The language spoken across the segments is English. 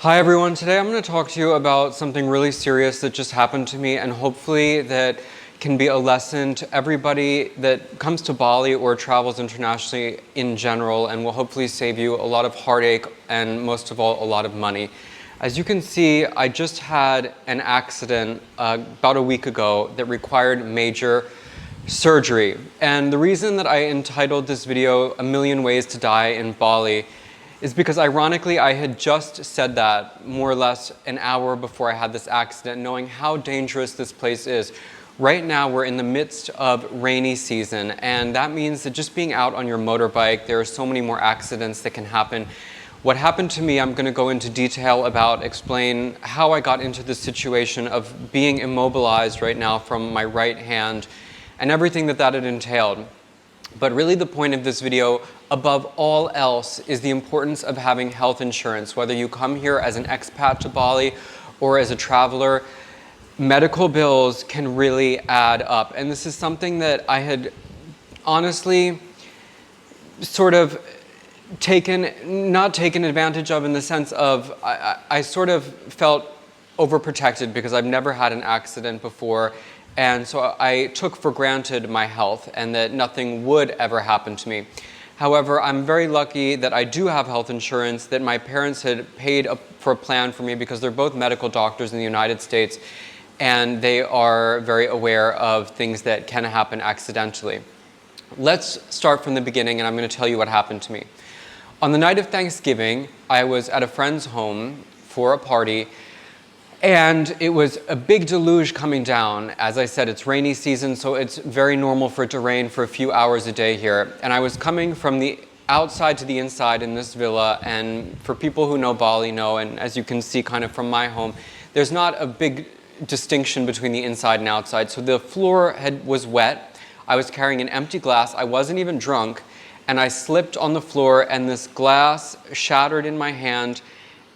Hi everyone, today I'm going to talk to you about something really serious that just happened to me, and hopefully that can be a lesson to everybody that comes to Bali or travels internationally in general, and will hopefully save you a lot of heartache and most of all a lot of money. As you can see, I just had an accident about a week ago that required major surgery, and the reason that I entitled this video "A Million Ways to Die in Bali" is because ironically I had just said that more or less an hour before I had this accident, knowing how dangerous this place is. Right now we're in the midst of rainy season, and that means that just being out on your motorbike, there are so many more accidents that can happen. What happened to me, I'm going to go into detail about, explain how I got into this situation of being immobilized right now from my right hand and everything that had entailed. But really the point of this video, above all else, is the importance of having health insurance. Whether you come here as an expat to Bali or as a traveler, medical bills can really add up. And this is something that I had honestly sort of not taken advantage of, in the sense of I sort of felt overprotected because I've never had an accident before. And so I took for granted my health and that nothing would ever happen to me. However, I'm very lucky that I do have health insurance, that my parents had paid for a plan for me because they're both medical doctors in the United States, and they are very aware of things that can happen accidentally. Let's start from the beginning, and I'm going to tell you what happened to me. On the night of Thanksgiving, I was at a friend's home for a party, and it was a big deluge coming down. As I said, it's rainy season, so it's very normal for it to rain for a few hours a day here. And I was coming from the outside to the inside in this villa, and for people who know Bali know, and as you can see kind of from my home, there's not a big distinction between the inside and outside. So the floor was wet. I was carrying an empty glass. I wasn't even drunk, and I slipped on the floor, and this glass shattered in my hand,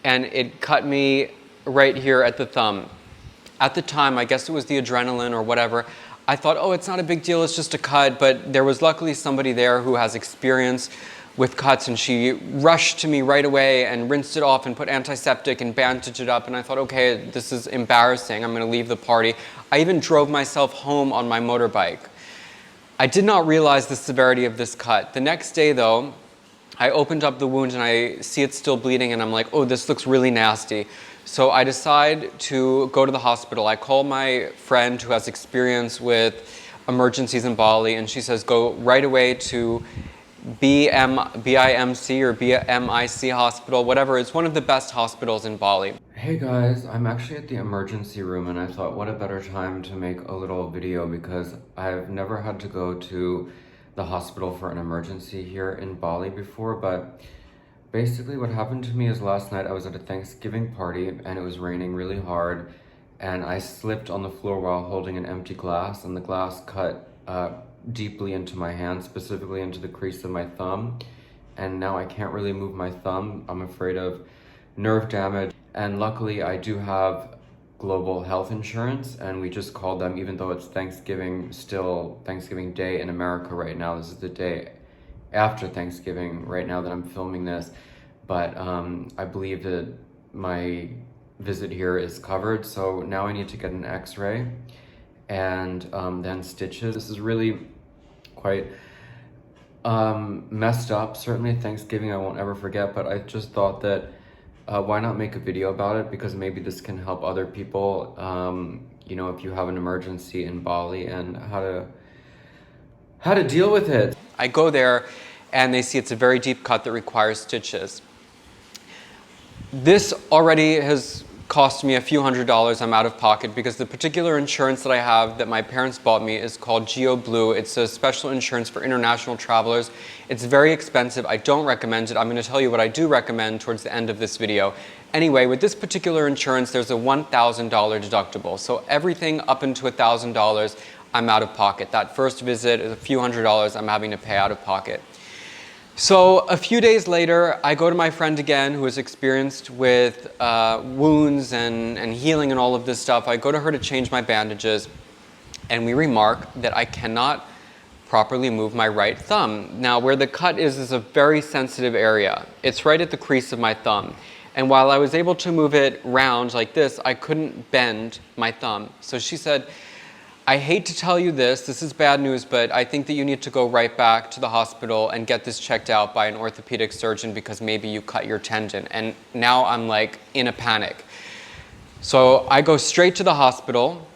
and it cut me right here at the thumb. At the time, I guess it was the adrenaline or whatever, I thought, oh, it's not a big deal, it's just a cut. But there was luckily somebody there who has experience with cuts, and she rushed to me right away and rinsed it off and put antiseptic and bandaged it up. And I thought, okay, this is embarrassing, I'm going to leave the party. I even drove myself home on my motorbike. I did not realize the severity of this cut. The next day though, I opened up the wound and I see it's still bleeding, and I'm like, oh, this looks really nasty. So I decide to go to the hospital. I call my friend who has experience with emergencies in Bali, and she says, go right away to BIMC or BMIC hospital, whatever. It's one of the best hospitals in Bali. Hey guys, I'm actually at the emergency room, and I thought what a better time to make a little video because I've never had to go to the hospital for an emergency here in Bali before. But basically what happened to me is last night I was at a Thanksgiving party and it was raining really hard, and I slipped on the floor while holding an empty glass, and the glass cut deeply into my hand, specifically into the crease of my thumb, and now I can't really move my thumb. I'm afraid of nerve damage, and luckily I do have global health insurance, and we just called them, even though it's Thanksgiving, still Thanksgiving Day in America right now. This is the day after Thanksgiving right now that I'm filming this, but I believe that my visit here is covered. So now I need to get an x-ray and then stitches. This is really quite messed up. Certainly Thanksgiving I won't ever forget, but I just thought that why not make a video about it, because maybe this can help other people, you know, if you have an emergency in Bali, and how to deal with it. I go there and they see it's a very deep cut that requires stitches. This already has cost me a few $100s. I'm out of pocket because the particular insurance that I have that my parents bought me is called Geo Blue. It's a special insurance for international travelers. It's very expensive. I don't recommend it. I'm going to tell you what I do recommend towards the end of this video. Anyway, with this particular insurance, there's a $1,000 deductible. So everything up into $1,000, I'm out of pocket. That first visit is a few $100s I'm having to pay out of pocket. So a few days later, I go to my friend again who is experienced with wounds and healing and all of this stuff. I go to her to change my bandages, and we remark that I cannot properly move my right thumb. Now, where the cut is a very sensitive area. It's right at the crease of my thumb. And while I was able to move it round like this, I couldn't bend my thumb. So she said, I hate to tell you this is bad news, but I think that you need to go right back to the hospital and get this checked out by an orthopedic surgeon because maybe you cut your tendon. And now I'm like in a panic. So I go straight to the hospital,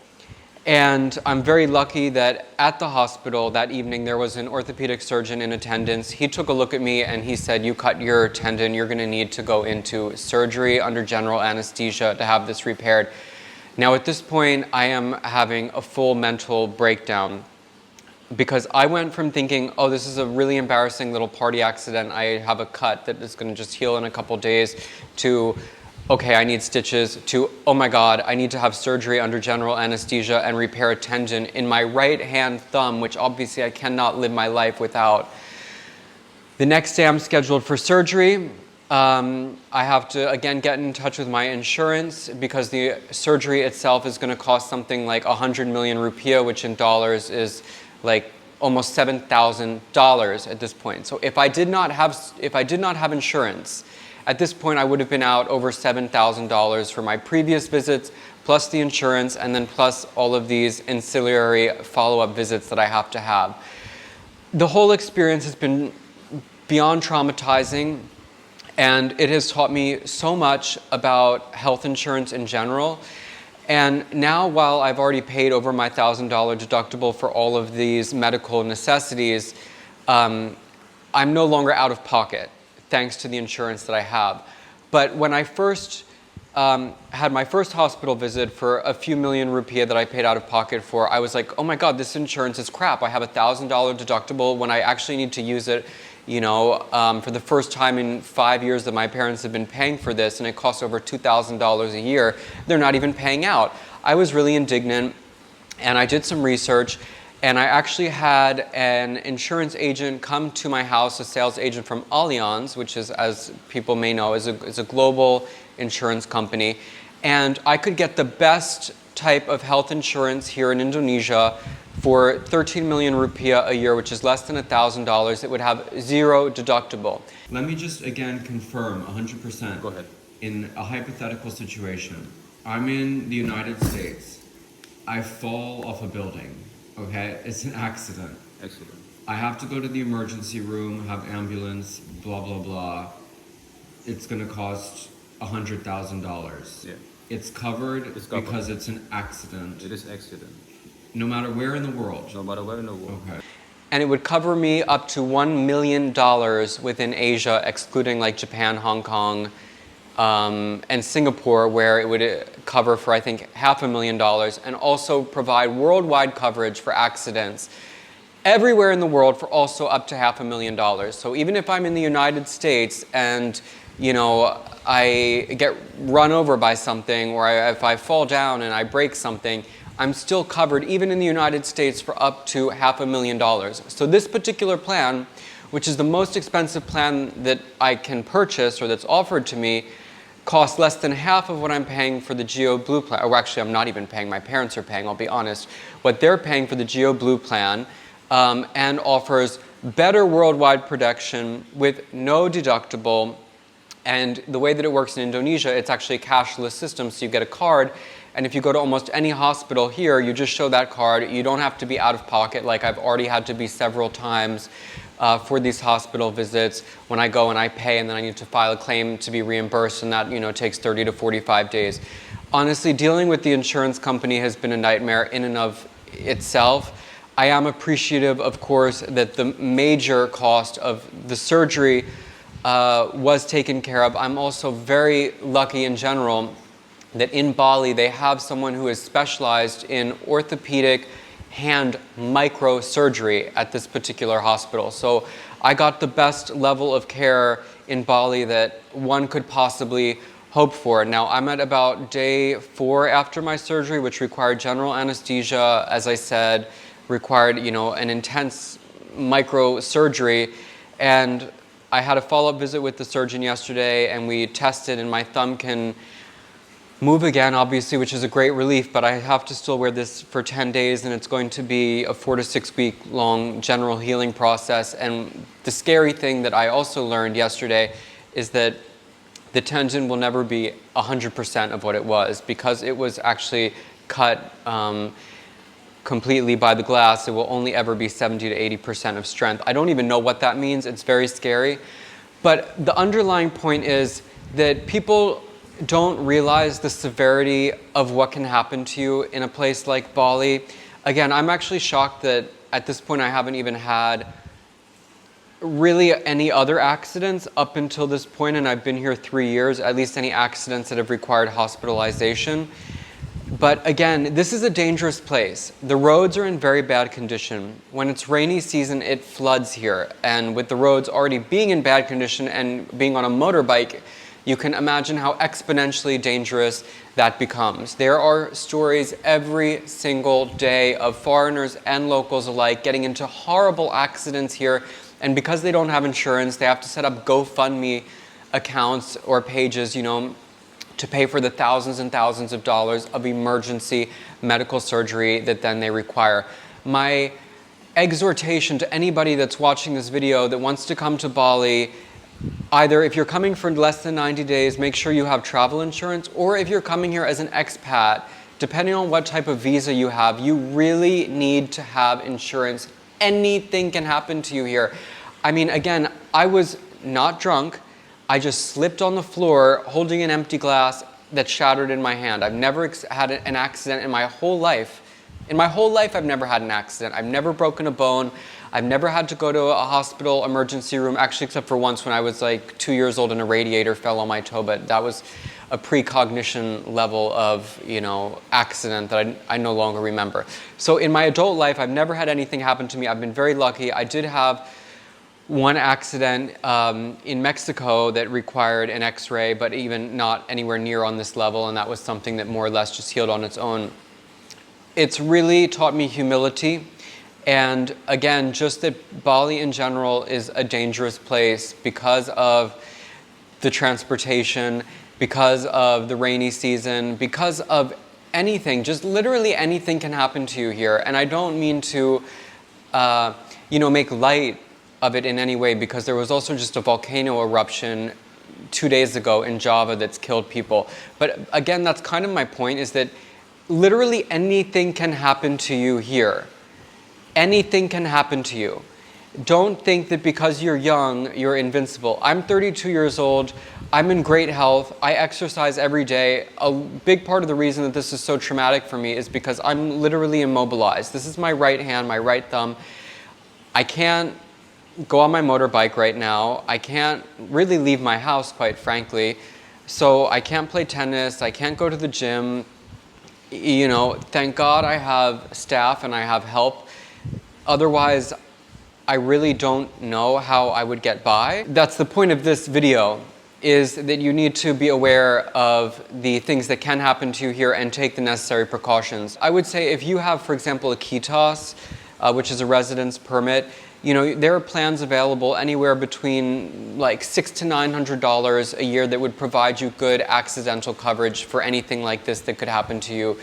and I'm very lucky that at the hospital that evening there was an orthopedic surgeon in attendance. He took a look at me and he said, you cut your tendon, you're going to need to go into surgery under general anesthesia to have this repaired. Now at this point I am having a full mental breakdown because I went from thinking, oh, this is a really embarrassing little party accident, I have a cut that is going to just heal in a couple days, to okay, I need stitches, to, oh my God, I need to have surgery under general anesthesia and repair a tendon in my right hand thumb, which obviously I cannot live my life without. The next day I'm scheduled for surgery. I have to, again, get in touch with my insurance because the surgery itself is going to cost something like 100 million rupiah, which in dollars is like almost $7,000 at this point. So if I did not have insurance, at this point, I would have been out over $7,000 for my previous visits, plus the insurance, and then plus all of these ancillary follow-up visits that I have to have. The whole experience has been beyond traumatizing, and it has taught me so much about health insurance in general. And now, while I've already paid over my $1,000 deductible for all of these medical necessities, I'm no longer out of pocket, thanks to the insurance that I have. But when I first had my first hospital visit for a few million rupiah that I paid out of pocket for, I was like, oh my God, this insurance is crap. I have a $1,000 deductible when I actually need to use it, for the first time in 5 years that my parents have been paying for this, and it costs over $2,000 a year. They're not even paying out. I was really indignant, and I did some research. And I actually had an insurance agent come to my house, a sales agent from Allianz, which is, as people may know, is a global insurance company. And I could get the best type of health insurance here in Indonesia for 13 million rupiah a year, which is less than $1,000. It would have zero deductible. Let me just again confirm 100%. Go ahead. In a hypothetical situation, I'm in the United States. I fall off a building. Okay, it's an accident. Excellent. I have to go to the emergency room, have ambulance, blah, blah, blah. It's going to cost $100,000. Yeah. It's covered because it's an accident. It is accident. No matter where in the world. No matter where in the world. Okay. And it would cover me up to $1 million within Asia, excluding like Japan, Hong Kong, and Singapore, where it would cover for, I think, $500,000, and also provide worldwide coverage for accidents everywhere in the world for also up to $500,000. So even if I'm in the United States and, I get run over by something, or if I fall down and I break something, I'm still covered even in the United States for up to $500,000. So this particular plan, which is the most expensive plan that I can purchase or that's offered to me, costs less than half of what I'm paying for the Geo Blue plan. Or actually, I'm not even paying. My parents are paying, I'll be honest. What they're paying for the Geo Blue plan, and offers better worldwide protection with no deductible. And the way that it works in Indonesia, it's actually a cashless system. So you get a card, and if you go to almost any hospital here, you just show that card. You don't have to be out of pocket, like I've already had to be several times for these hospital visits when I go and I pay, and then I need to file a claim to be reimbursed, and that takes 30 to 45 days. Honestly, dealing with the insurance company has been a nightmare in and of itself. I am appreciative, of course, that the major cost of the surgery was taken care of. I'm also very lucky in general that in Bali they have someone who is specialized in orthopedic hand microsurgery at this particular hospital. So I got the best level of care in Bali that one could possibly hope for. Now I'm at about day 4 after my surgery, which required general anesthesia, as I said, required an intense microsurgery, and I had a follow-up visit with the surgeon yesterday, and we tested, and my thumb can move again, obviously, which is a great relief, but I have to still wear this for 10 days, and it's going to be a 4 to 6 week long general healing process. And the scary thing that I also learned yesterday is that the tendon will never be 100% of what it was because it was actually cut completely by the glass. It will only ever be 70 to 80% of strength. I don't even know what that means. It's very scary. But the underlying point is that people don't realize the severity of what can happen to you in a place like Bali. Again, I'm actually shocked that at this point I haven't even had really any other accidents up until this point, and I've been here 3 years, at least any accidents that have required hospitalization. But again, this is a dangerous place. The roads are in very bad condition. When it's rainy season, it floods here. And with the roads already being in bad condition and being on a motorbike, you can imagine how exponentially dangerous that becomes. There are stories every single day of foreigners and locals alike getting into horrible accidents here. And because they don't have insurance, they have to set up GoFundMe accounts or pages, to pay for the thousands and thousands of dollars of emergency medical surgery that then they require. My exhortation to anybody that's watching this video that wants to come to Bali, either if you're coming for less than 90 days, make sure you have travel insurance, or if you're coming here as an expat, depending on what type of visa you have, you really need to have insurance. Anything can happen to you here. I mean, again, I was not drunk. I just slipped on the floor holding an empty glass that shattered in my hand. I've never had an accident in my whole life. In my whole life, I've never had an accident. I've never broken a bone. I've never had to go to a hospital emergency room, actually, except for once when I was like 2 years old and a radiator fell on my toe, but that was a precognition level of, accident that I no longer remember. So in my adult life, I've never had anything happen to me. I've been very lucky. I did have one accident in Mexico that required an x-ray, but even not anywhere near on this level, and that was something that more or less just healed on its own. It's really taught me humility, and again, just that Bali in general is a dangerous place because of the transportation, because of the rainy season, because of anything. Just literally anything can happen to you here, and I don't mean to make light of it in any way, because there was also just a volcano eruption 2 days ago in Java that's killed people. But again, that's kind of my point, is that literally anything can happen to you here. Anything can happen to you. Don't think that because you're young, you're invincible. I'm 32 years old. I'm in great health. I exercise every day. A big part of the reason that this is so traumatic for me is because I'm literally immobilized. This is my right hand, my right thumb. I can't go on my motorbike right now. I can't really leave my house, quite frankly. So I can't play tennis. I can't go to the gym. Thank God I have staff and I have help. Otherwise, I really don't know how I would get by. That's the point of this video, is that you need to be aware of the things that can happen to you here and take the necessary precautions. I would say if you have, for example, a kitas, which is a residence permit, there are plans available anywhere between like $600 to $900 a year that would provide you good accidental coverage for anything like this that could happen to you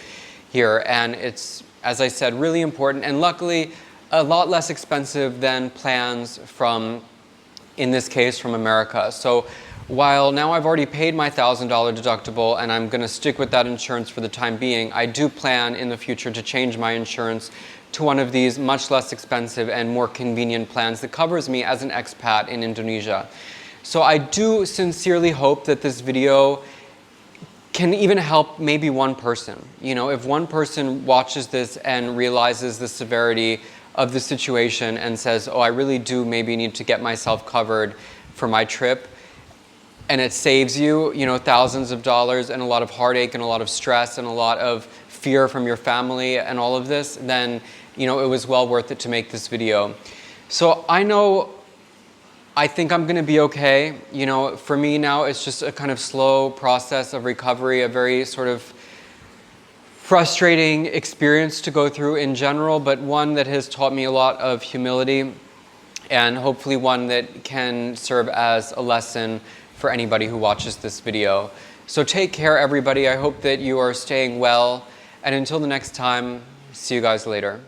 here. And it's, as I said, really important, and luckily a lot less expensive than plans from, in this case, from America. So while now I've already paid my $1,000 deductible and I'm going to stick with that insurance for the time being, I do plan in the future to change my insurance to one of these much less expensive and more convenient plans that covers me as an expat in Indonesia. So I do sincerely hope that this video can even help maybe one person. If one person watches this and realizes the severity of the situation and says, oh, I really do maybe need to get myself covered for my trip, and it saves you, thousands of dollars and a lot of heartache and a lot of stress and a lot of fear from your family and all of this, then it was well worth it to make this video. So I think I'm going to be okay. For me now, it's just a kind of slow process of recovery, a very sort of frustrating experience to go through in general, but one that has taught me a lot of humility, and hopefully one that can serve as a lesson for anybody who watches this video. So take care, everybody. I hope that you are staying well, and until the next time, see you guys later.